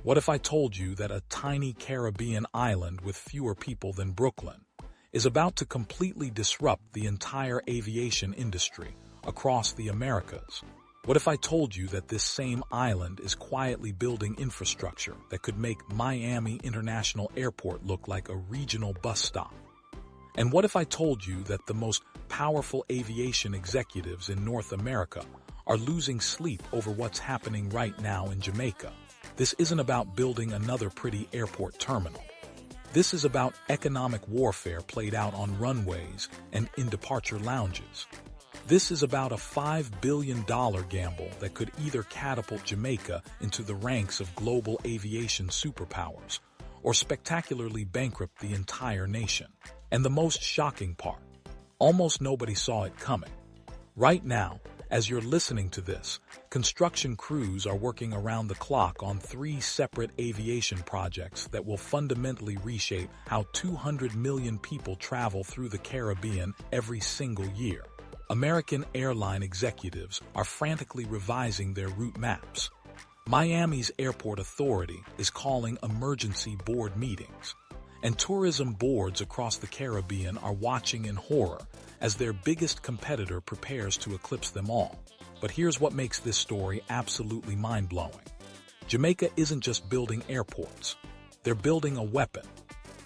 What if I told you that a tiny Caribbean island with fewer people than Brooklyn is about to completely disrupt the entire aviation industry across the Americas? What if I told you that this same island is quietly building infrastructure that could make Miami International Airport look like a regional bus stop? And what if I told you that the most powerful aviation executives in North America are losing sleep over what's happening right now in Jamaica? This isn't about building another pretty airport terminal. This is about economic warfare played out on runways and in departure lounges. This is about a $5 billion gamble that could either catapult Jamaica into the ranks of global aviation superpowers or spectacularly bankrupt the entire nation. And the most shocking part, almost nobody saw it coming. Right now, as you're listening to this, construction crews are working around the clock on 3 separate aviation projects that will fundamentally reshape how 200 million people travel through the Caribbean every single year. American airline executives are frantically revising their route maps. Miami's airport authority is calling emergency board meetings, and tourism boards across the Caribbean are watching in horror as their biggest competitor prepares to eclipse them all. But here's what makes this story absolutely mind-blowing. Jamaica isn't just building airports. They're building a weapon.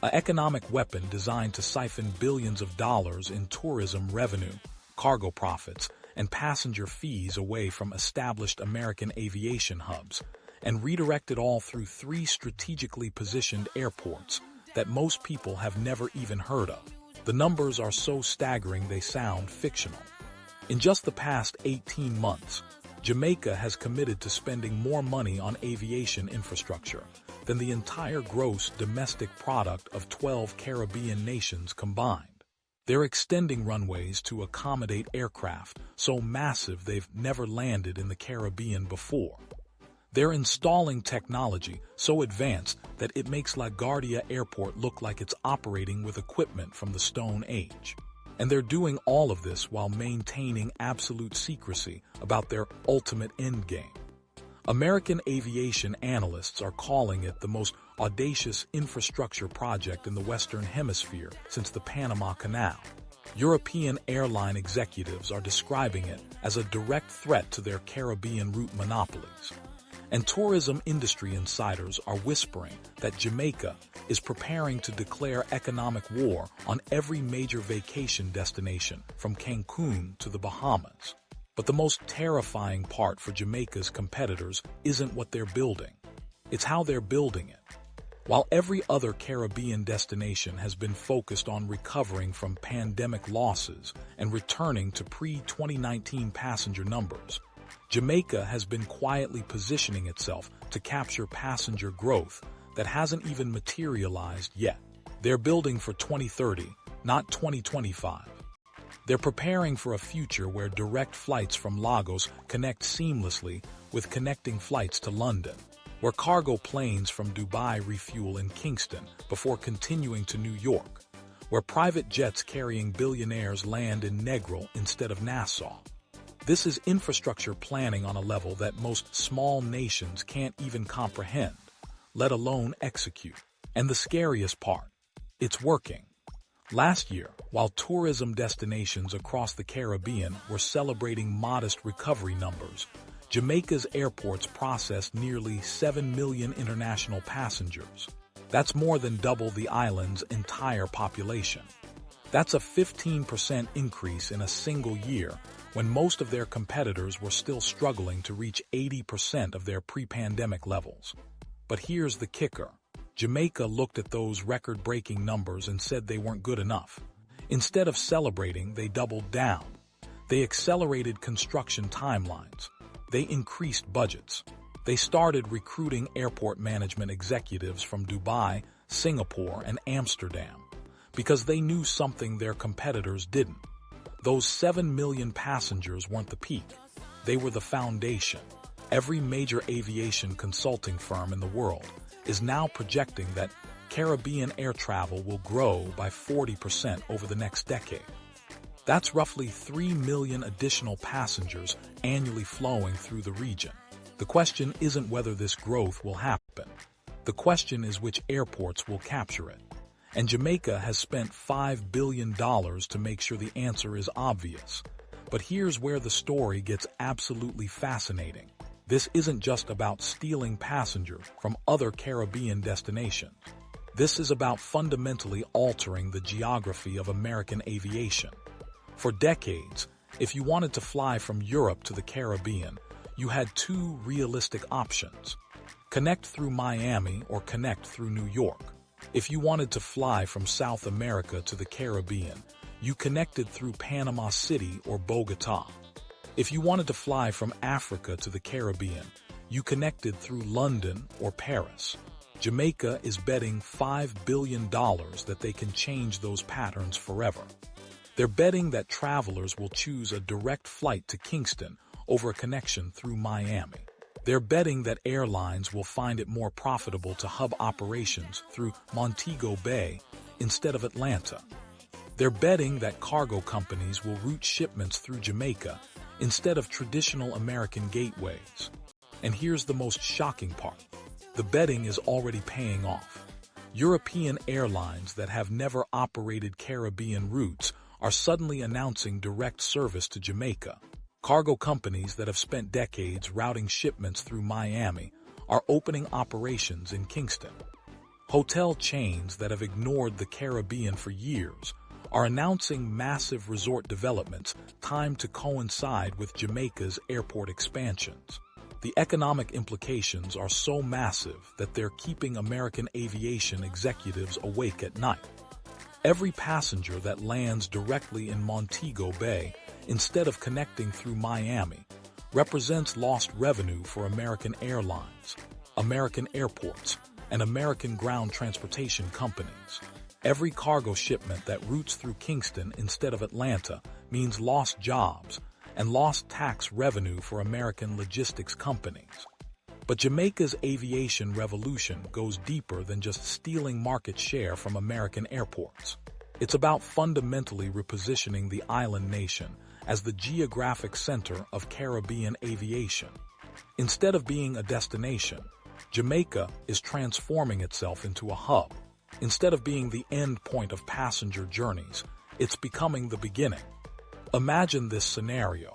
An economic weapon designed to siphon billions of dollars in tourism revenue, cargo profits, and passenger fees away from established American aviation hubs, and redirect it all through 3 strategically positioned airports that most people have never even heard of. The numbers are so staggering they sound fictional. In just the past 18 months, Jamaica has committed to spending more money on aviation infrastructure than the entire gross domestic product of 12 Caribbean nations combined. They're extending runways to accommodate aircraft so massive they've never landed in the Caribbean before. They're installing technology so advanced that it makes LaGuardia Airport look like it's operating with equipment from the Stone Age. And they're doing all of this while maintaining absolute secrecy about their ultimate endgame. American aviation analysts are calling it the most audacious infrastructure project in the Western Hemisphere since the Panama Canal. European airline executives are describing it as a direct threat to their Caribbean route monopolies. And tourism industry insiders are whispering that Jamaica is preparing to declare economic war on every major vacation destination from Cancun to the Bahamas. But the most terrifying part for Jamaica's competitors isn't what they're building. It's how they're building it. While every other Caribbean destination has been focused on recovering from pandemic losses and returning to pre-2019 passenger numbers, Jamaica has been quietly positioning itself to capture passenger growth that hasn't even materialized yet. They're building for 2030, not 2025. They're preparing for a future where direct flights from Lagos connect seamlessly with connecting flights to London, where cargo planes from Dubai refuel in Kingston before continuing to New York, where private jets carrying billionaires land in Negril instead of Nassau. This is infrastructure planning on a level that most small nations can't even comprehend, let alone execute. And the scariest part, it's working. Last year, while tourism destinations across the Caribbean were celebrating modest recovery numbers, Jamaica's airports processed nearly 7 million international passengers. That's more than double the island's entire population. That's a 15% increase in a single year, when most of their competitors were still struggling to reach 80% of their pre-pandemic levels. But here's the kicker. Jamaica looked at those record-breaking numbers and said they weren't good enough. Instead of celebrating, they doubled down. They accelerated construction timelines. They increased budgets. They started recruiting airport management executives from Dubai, Singapore, and Amsterdam, because they knew something their competitors didn't. Those 7 million passengers weren't the peak. They were the foundation. Every major aviation consulting firm in the world is now projecting that Caribbean air travel will grow by 40% over the next decade. That's roughly 3 million additional passengers annually flowing through the region. The question isn't whether this growth will happen. The question is which airports will capture it. And Jamaica has spent $5 billion to make sure the answer is obvious. But here's where the story gets absolutely fascinating. This isn't just about stealing passengers from other Caribbean destinations. This is about fundamentally altering the geography of American aviation. For decades, if you wanted to fly from Europe to the Caribbean, you had two realistic options: connect through Miami or connect through New York. If you wanted to fly from South America to the Caribbean, you connected through Panama City or Bogota. If you wanted to fly from Africa to the Caribbean, you connected through London or Paris. Jamaica is betting $5 billion that they can change those patterns forever. They're betting that travelers will choose a direct flight to Kingston over a connection through Miami. They're betting that airlines will find it more profitable to hub operations through Montego Bay instead of Atlanta. They're betting that cargo companies will route shipments through Jamaica instead of traditional American gateways. And here's the most shocking part. The betting is already paying off. European airlines that have never operated Caribbean routes are suddenly announcing direct service to Jamaica. Cargo companies that have spent decades routing shipments through Miami are opening operations in Kingston. Hotel chains that have ignored the Caribbean for years are announcing massive resort developments timed to coincide with Jamaica's airport expansions. The economic implications are so massive that they're keeping American aviation executives awake at night. Every passenger that lands directly in Montego Bay instead of connecting through Miami represents lost revenue for American airlines, American airports, and American ground transportation companies. Every cargo shipment that routes through Kingston instead of Atlanta means lost jobs and lost tax revenue for American logistics companies. But Jamaica's aviation revolution goes deeper than just stealing market share from American airports. It's about fundamentally repositioning the island nation as the geographic center of Caribbean aviation. Instead of being a destination, Jamaica is transforming itself into a hub. Instead of being the end point of passenger journeys, it's becoming the beginning. Imagine this scenario.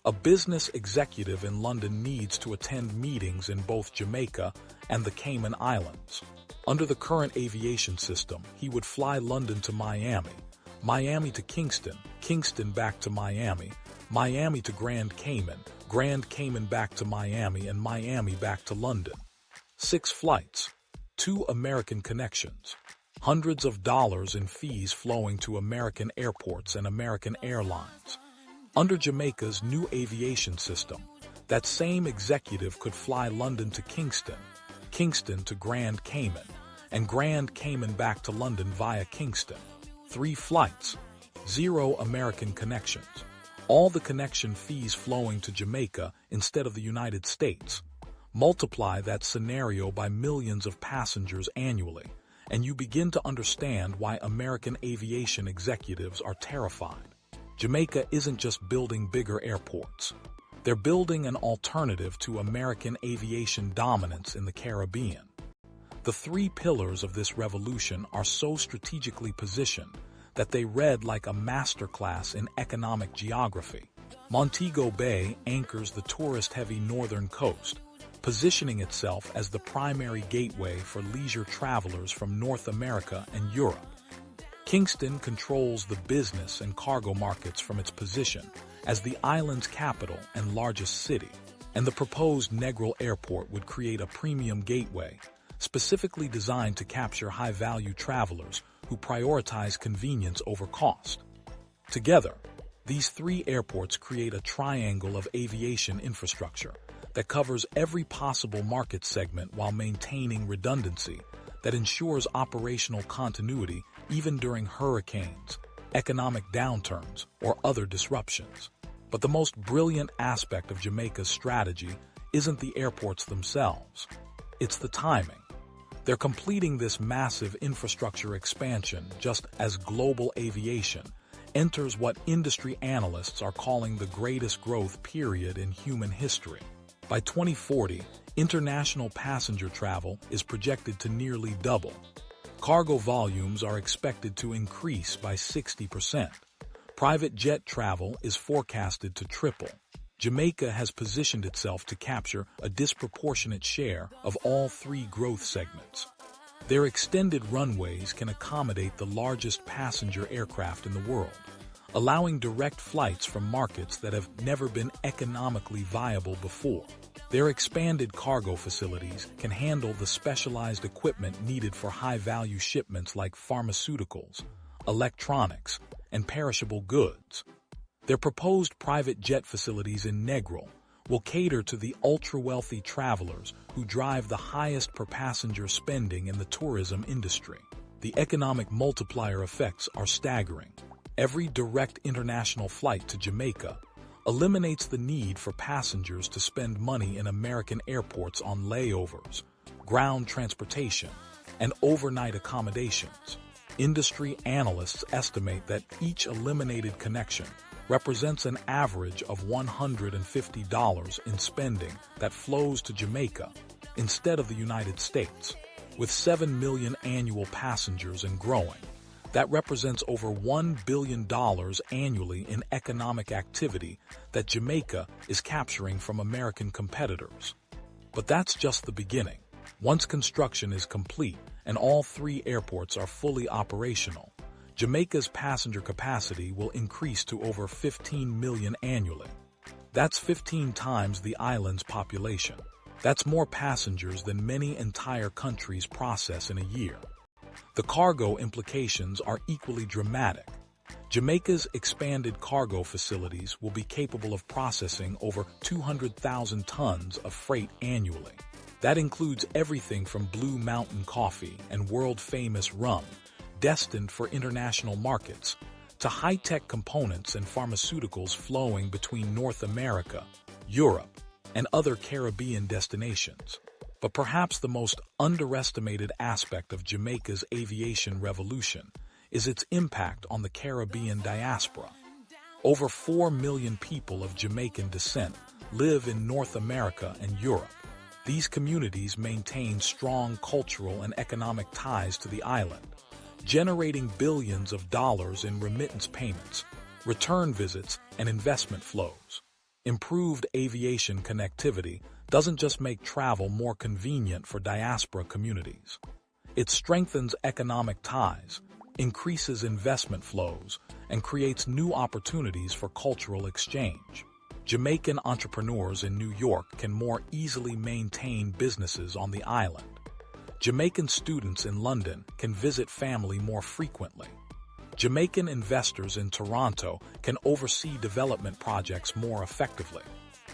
A business executive in London needs to attend meetings in both Jamaica and the Cayman Islands. Under the current aviation system, he would fly London to Miami, Miami to Kingston, Kingston back to Miami, Miami to Grand Cayman, Grand Cayman back to Miami, and Miami back to London. 6 flights, 2 American connections, hundreds of dollars in fees flowing to American airports and American airlines. Under Jamaica's new aviation system, that same executive could fly London to Kingston, Kingston to Grand Cayman, and Grand Cayman back to London via Kingston. 3 flights, 0 American connections, all the connection fees flowing to Jamaica instead of the United States. Multiply that scenario by millions of passengers annually, and you begin to understand why American aviation executives are terrified. Jamaica isn't just building bigger airports. They're building an alternative to American aviation dominance in the Caribbean. The 3 pillars of this revolution are so strategically positioned that they read like a masterclass in economic geography. Montego Bay anchors the tourist-heavy northern coast, positioning itself as the primary gateway for leisure travelers from North America and Europe. Kingston controls the business and cargo markets from its position as the island's capital and largest city, and the proposed Negril airport would create a premium gateway, specifically designed to capture high-value travelers who prioritize convenience over cost. Together, these 3 airports create a triangle of aviation infrastructure that covers every possible market segment while maintaining redundancy that ensures operational continuity even during hurricanes, economic downturns, or other disruptions. But the most brilliant aspect of Jamaica's strategy isn't the airports themselves. It's the timing. They're completing this massive infrastructure expansion just as global aviation enters what industry analysts are calling the greatest growth period in human history. By 2040, international passenger travel is projected to nearly double. Cargo volumes are expected to increase by 60%. Private jet travel is forecasted to triple. Jamaica has positioned itself to capture a disproportionate share of all three growth segments. Their extended runways can accommodate the largest passenger aircraft in the world, allowing direct flights from markets that have never been economically viable before. Their expanded cargo facilities can handle the specialized equipment needed for high-value shipments like pharmaceuticals, electronics, and perishable goods. Their proposed private jet facilities in Negril will cater to the ultra-wealthy travelers who drive the highest per-passenger spending in the tourism industry. The economic multiplier effects are staggering. Every direct international flight to Jamaica eliminates the need for passengers to spend money in American airports on layovers, ground transportation, and overnight accommodations. Industry analysts estimate that each eliminated connection represents an average of $150 in spending that flows to Jamaica instead of the United States. With 7 million annual passengers and growing, that represents over $1 billion annually in economic activity that Jamaica is capturing from American competitors. But that's just the beginning. Once construction is complete and all three airports are fully operational, Jamaica's passenger capacity will increase to over 15 million annually. That's 15 times the island's population. That's more passengers than many entire countries process in a year. The cargo implications are equally dramatic. Jamaica's expanded cargo facilities will be capable of processing over 200,000 tons of freight annually. That includes everything from Blue Mountain coffee and world-famous rum, destined for international markets, to high-tech components and pharmaceuticals flowing between North America, Europe, and other Caribbean destinations. But perhaps the most underestimated aspect of Jamaica's aviation revolution is its impact on the Caribbean diaspora. Over 4 million people of Jamaican descent live in North America and Europe. These communities maintain strong cultural and economic ties to the island, generating billions of dollars in remittance payments, return visits, and investment flows. Improved aviation connectivity doesn't just make travel more convenient for diaspora communities. It strengthens economic ties, increases investment flows, and creates new opportunities for cultural exchange. Jamaican entrepreneurs in New York can more easily maintain businesses on the island. Jamaican students in London can visit family more frequently. Jamaican investors in Toronto can oversee development projects more effectively.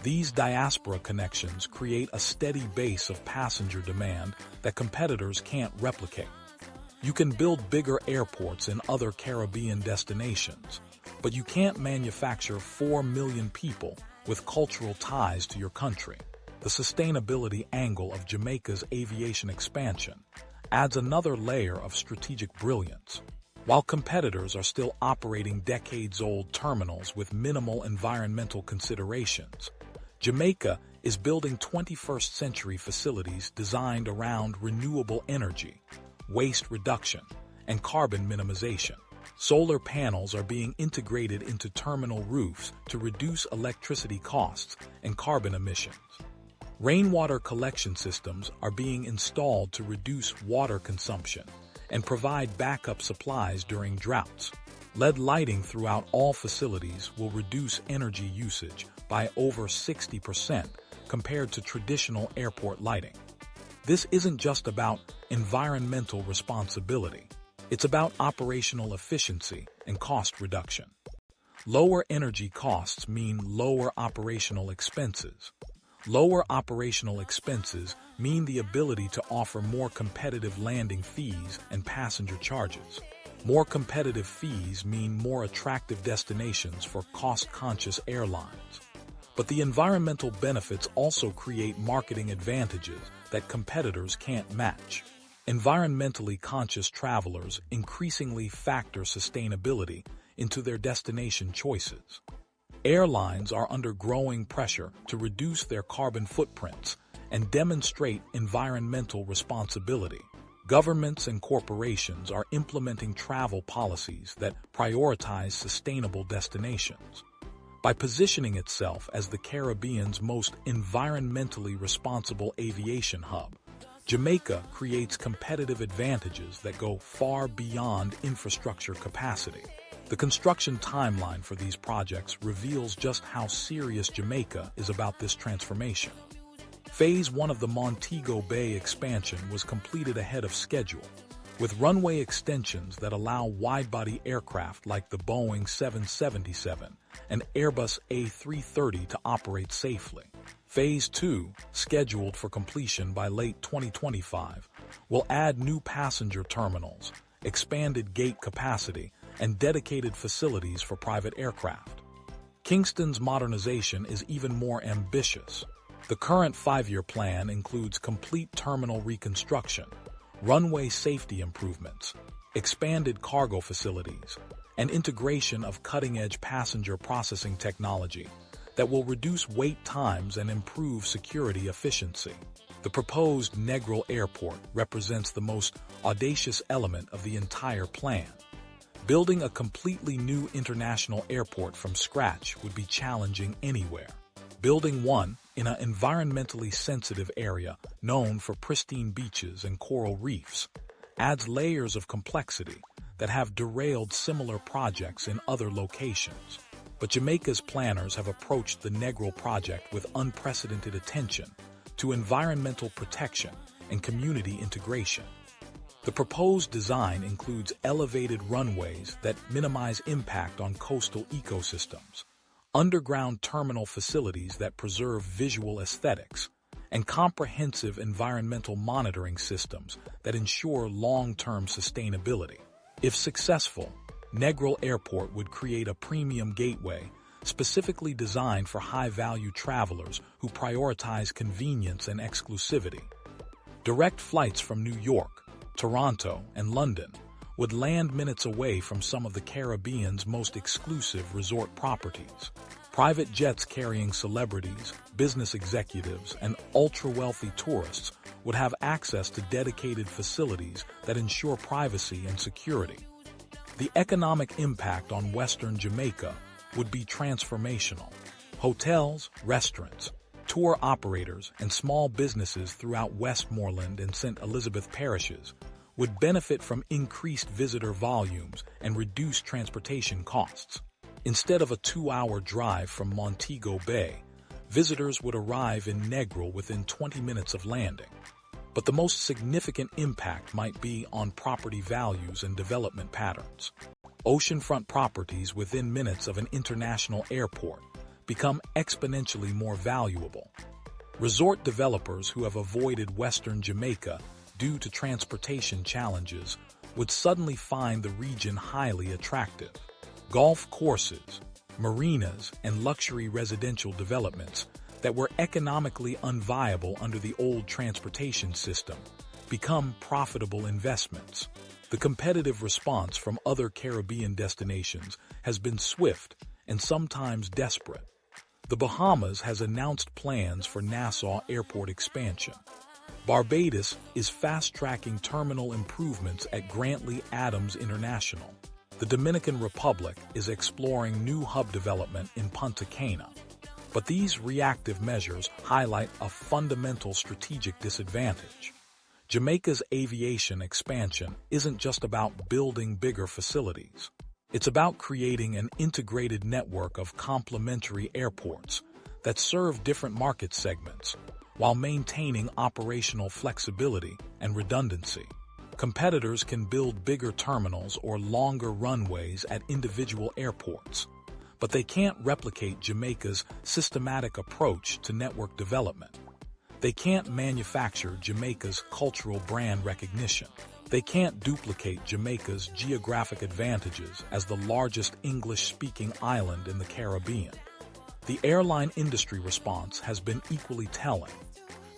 These diaspora connections create a steady base of passenger demand that competitors can't replicate. You can build bigger airports in other Caribbean destinations, but you can't manufacture 4 million people with cultural ties to your country. The sustainability angle of Jamaica's aviation expansion adds another layer of strategic brilliance. While competitors are still operating decades-old terminals with minimal environmental considerations, Jamaica is building 21st-century facilities designed around renewable energy, waste reduction, and carbon minimization. Solar panels are being integrated into terminal roofs to reduce electricity costs and carbon emissions. Rainwater collection systems are being installed to reduce water consumption and provide backup supplies during droughts. LED lighting throughout all facilities will reduce energy usage by over 60% compared to traditional airport lighting. This isn't just about environmental responsibility. It's about operational efficiency and cost reduction. Lower energy costs mean lower operational expenses. Lower operational expenses mean the ability to offer more competitive landing fees and passenger charges. More competitive fees mean more attractive destinations for cost-conscious airlines. But the environmental benefits also create marketing advantages that competitors can't match. Environmentally conscious travelers increasingly factor sustainability into their destination choices. Airlines are under growing pressure to reduce their carbon footprints and demonstrate environmental responsibility. Governments and corporations are implementing travel policies that prioritize sustainable destinations. By positioning itself as the Caribbean's most environmentally responsible aviation hub, Jamaica creates competitive advantages that go far beyond infrastructure capacity. The construction timeline for these projects reveals just how serious Jamaica is about this transformation. Phase 1 of the Montego Bay expansion was completed ahead of schedule, with runway extensions that allow wide-body aircraft like the Boeing 777 and Airbus A330 to operate safely. Phase 2, scheduled for completion by late 2025, will add new passenger terminals, expanded gate capacity, and dedicated facilities for private aircraft. Kingston's modernization is even more ambitious. The current 5-year plan includes complete terminal reconstruction, runway safety improvements, expanded cargo facilities, and integration of cutting-edge passenger processing technology that will reduce wait times and improve security efficiency. The proposed Negril Airport represents the most audacious element of the entire plan. Building a completely new international airport from scratch would be challenging anywhere. Building one in an environmentally sensitive area known for pristine beaches and coral reefs adds layers of complexity that have derailed similar projects in other locations. But Jamaica's planners have approached the Negril project with unprecedented attention to environmental protection and community integration. The proposed design includes elevated runways that minimize impact on coastal ecosystems, underground terminal facilities that preserve visual aesthetics, and comprehensive environmental monitoring systems that ensure long-term sustainability. If successful, Negril Airport would create a premium gateway specifically designed for high-value travelers who prioritize convenience and exclusivity. Direct flights from New York, Toronto, and London would land minutes away from some of the Caribbean's most exclusive resort properties. Private jets carrying celebrities, business executives, and ultra-wealthy tourists would have access to dedicated facilities that ensure privacy and security. The economic impact on Western Jamaica would be transformational. Hotels, restaurants, tour operators, and small businesses throughout Westmoreland and St. Elizabeth parishes would benefit from increased visitor volumes and reduced transportation costs. Instead of a 2-hour drive from Montego Bay, visitors would arrive in Negril within 20 minutes of landing. But the most significant impact might be on property values and development patterns. Oceanfront properties within minutes of an international airport become exponentially more valuable. Resort developers who have avoided Western Jamaica due to transportation challenges would suddenly find the region highly attractive. Golf courses, marinas, and luxury residential developments that were economically unviable under the old transportation system become profitable investments. The competitive response from other Caribbean destinations has been swift and sometimes desperate. The Bahamas has announced plans for Nassau Airport expansion. Barbados is fast-tracking terminal improvements at Grantley Adams International. The Dominican Republic is exploring new hub development in Punta Cana. But these reactive measures highlight a fundamental strategic disadvantage. Jamaica's aviation expansion isn't just about building bigger facilities. It's about creating an integrated network of complementary airports that serve different market segments while maintaining operational flexibility and redundancy. Competitors can build bigger terminals or longer runways at individual airports, but they can't replicate Jamaica's systematic approach to network development. They can't manufacture Jamaica's cultural brand recognition. They can't duplicate Jamaica's geographic advantages as the largest English-speaking island in the Caribbean. The airline industry response has been equally telling.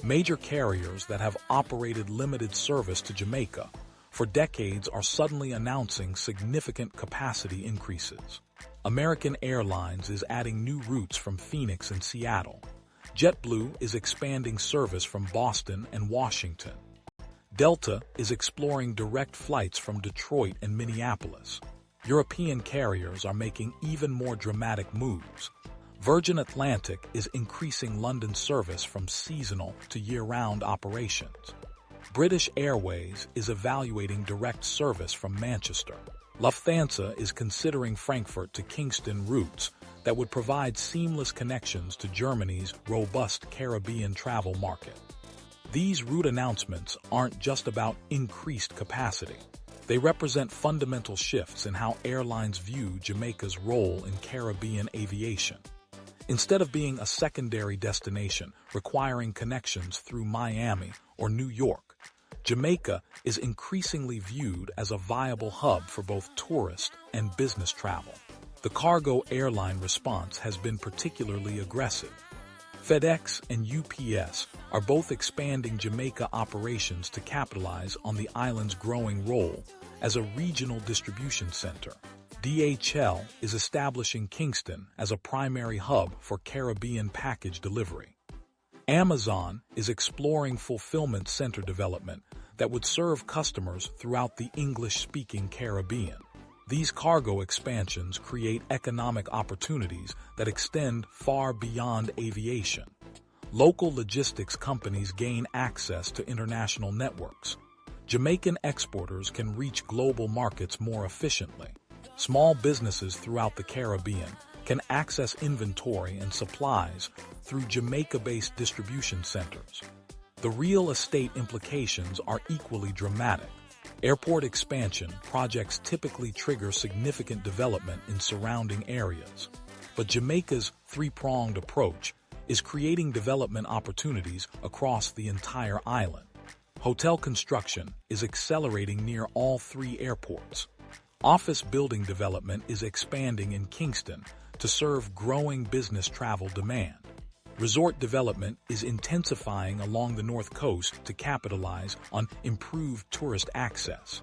Major carriers that have operated limited service to Jamaica for decades are suddenly announcing significant capacity increases. American Airlines is adding new routes from Phoenix and Seattle. JetBlue is expanding service from Boston and Washington. Delta is exploring direct flights from Detroit and Minneapolis. European carriers are making even more dramatic moves. Virgin Atlantic is increasing London service from seasonal to year-round operations. British Airways is evaluating direct service from Manchester. Lufthansa is considering Frankfurt to Kingston routes that would provide seamless connections to Germany's robust Caribbean travel market. These route announcements aren't just about increased capacity. They represent fundamental shifts in how airlines view Jamaica's role in Caribbean aviation. Instead of being a secondary destination requiring connections through Miami or New York, Jamaica is increasingly viewed as a viable hub for both tourist and business travel. The cargo airline response has been particularly aggressive. FedEx and UPS are both expanding Jamaica operations to capitalize on the island's growing role as a regional distribution center. DHL is establishing Kingston as a primary hub for Caribbean package delivery. Amazon is exploring fulfillment center development that would serve customers throughout the English-speaking Caribbean. These cargo expansions create economic opportunities that extend far beyond aviation. Local logistics companies gain access to international networks. Jamaican exporters can reach global markets more efficiently. Small businesses throughout the Caribbean can access inventory and supplies through Jamaica-based distribution centers. The real estate implications are equally dramatic. Airport expansion projects typically trigger significant development in surrounding areas. But Jamaica's three-pronged approach is creating development opportunities across the entire island. Hotel construction is accelerating near all three airports. Office building development is expanding in Kingston to serve growing business travel demand. Resort development is intensifying along the north coast to capitalize on improved tourist access.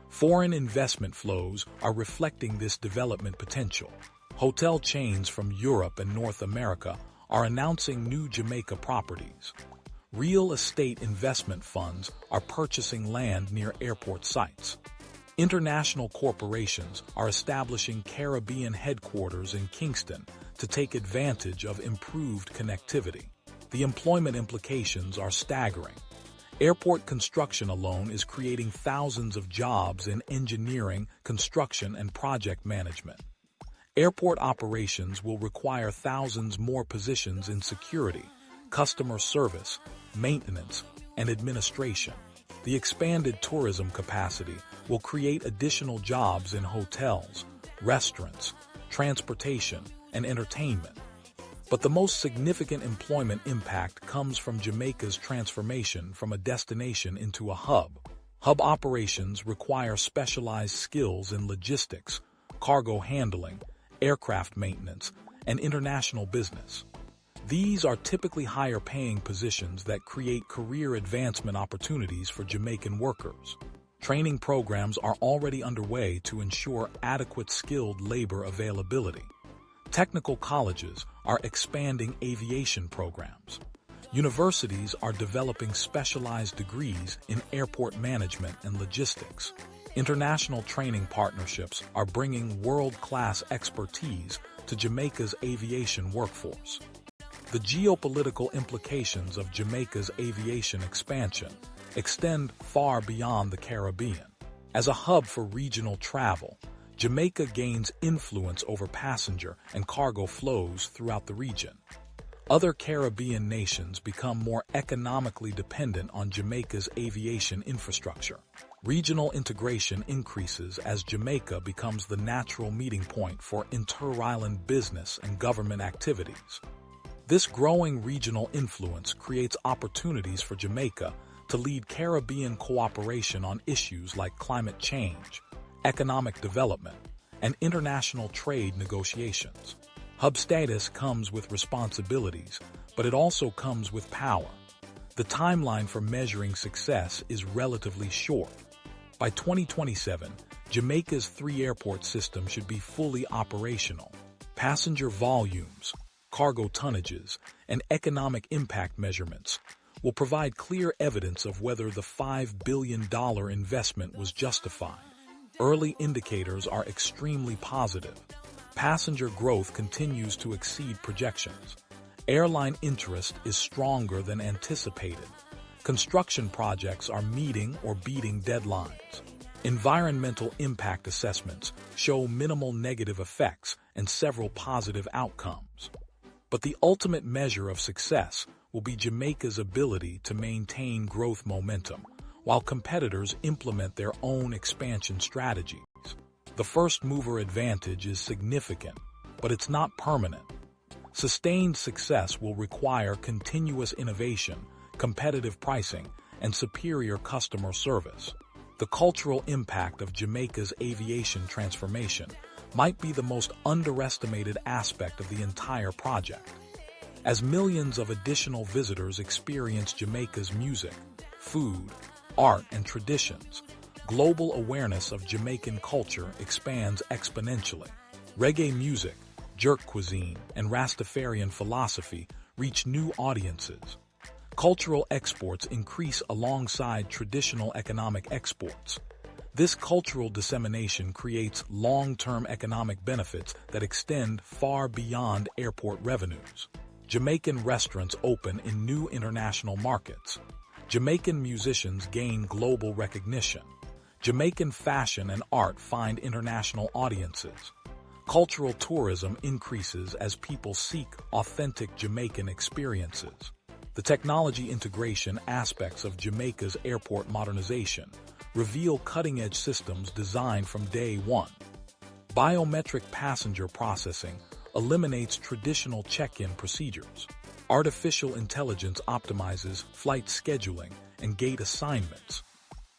Foreign investment flows are reflecting this development potential. Hotel chains from Europe and North America are announcing new Jamaica properties. Real estate investment funds are purchasing land near airport sites. International corporations are establishing Caribbean headquarters in Kingston to take advantage of improved connectivity. The employment implications are staggering. Airport construction alone is creating thousands of jobs in engineering, construction, and project management. Airport operations will require thousands more positions in security, customer service, maintenance, and administration. The expanded tourism capacity will create additional jobs in hotels, restaurants, transportation, and entertainment. But the most significant employment impact comes from Jamaica's transformation from a destination into a hub. Hub operations require specialized skills in logistics, cargo handling, aircraft maintenance, and international business. These are typically higher-paying positions that create career advancement opportunities for Jamaican workers. Training programs are already underway to ensure adequate skilled labor availability. Technical colleges are expanding aviation programs. Universities are developing specialized degrees in airport management and logistics. International training partnerships are bringing world-class expertise to Jamaica's aviation workforce. The geopolitical implications of Jamaica's aviation expansion extend far beyond the Caribbean. As a hub for regional travel, Jamaica gains influence over passenger and cargo flows throughout the region. Other Caribbean nations become more economically dependent on Jamaica's aviation infrastructure. Regional integration increases as Jamaica becomes the natural meeting point for inter-island business and government activities. This growing regional influence creates opportunities for Jamaica to lead Caribbean cooperation on issues like climate change, economic development, and international trade negotiations. Hub status comes with responsibilities, but it also comes with power. The timeline for measuring success is relatively short. By 2027, Jamaica's 3-airport system should be fully operational. Passenger volumes, cargo tonnages, and economic impact measurements will provide clear evidence of whether the $5 billion investment was justified. Early indicators are extremely positive. Passenger growth continues to exceed projections. Airline interest is stronger than anticipated. Construction projects are meeting or beating deadlines. Environmental impact assessments show minimal negative effects and several positive outcomes. But the ultimate measure of success will be Jamaica's ability to maintain growth momentum while competitors implement their own expansion strategies. The first-mover advantage is significant, but it's not permanent. Sustained success will require continuous innovation, competitive pricing, and superior customer service. The cultural impact of Jamaica's aviation transformation might be the most underestimated aspect of the entire project. As millions of additional visitors experience Jamaica's music, food, art, and traditions, global awareness of Jamaican culture expands exponentially. Reggae music, jerk cuisine, and Rastafarian philosophy reach new audiences. Cultural exports increase alongside traditional economic exports. This cultural dissemination creates long-term economic benefits that extend far beyond airport revenues. Jamaican restaurants open in new international markets. Jamaican musicians gain global recognition. Jamaican fashion and art find international audiences. Cultural tourism increases as people seek authentic Jamaican experiences. The technology integration aspects of Jamaica's airport modernization reveal cutting-edge systems designed from day one. Biometric passenger processing eliminates traditional check-in procedures. Artificial intelligence optimizes flight scheduling and gate assignments.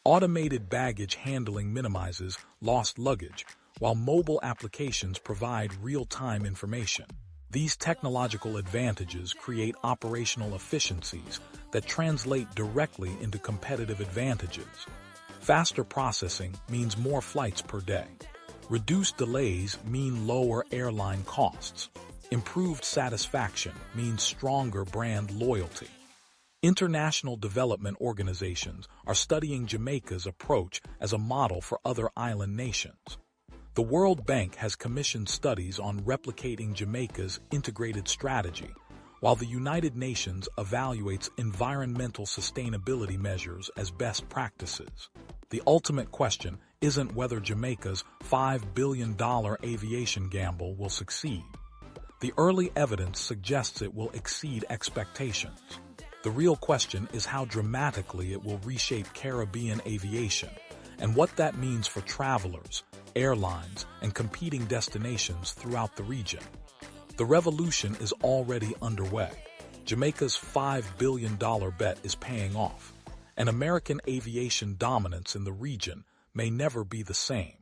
Automated baggage handling minimizes lost luggage, while mobile applications provide real-time information. These technological advantages create operational efficiencies that translate directly into competitive advantages. Faster processing means more flights per day. Reduced delays mean lower airline costs. Improved satisfaction means stronger brand loyalty. International development organizations are studying Jamaica's approach as a model for other island nations. The World Bank has commissioned studies on replicating Jamaica's integrated strategy, while the United Nations evaluates environmental sustainability measures as best practices. The ultimate question isn't whether Jamaica's $5 billion aviation gamble will succeed. The early evidence suggests it will exceed expectations. The real question is how dramatically it will reshape Caribbean aviation and what that means for travelers, airlines, and competing destinations throughout the region. The revolution is already underway. Jamaica's $5 billion bet is paying off, and American aviation dominance in the region may never be the same.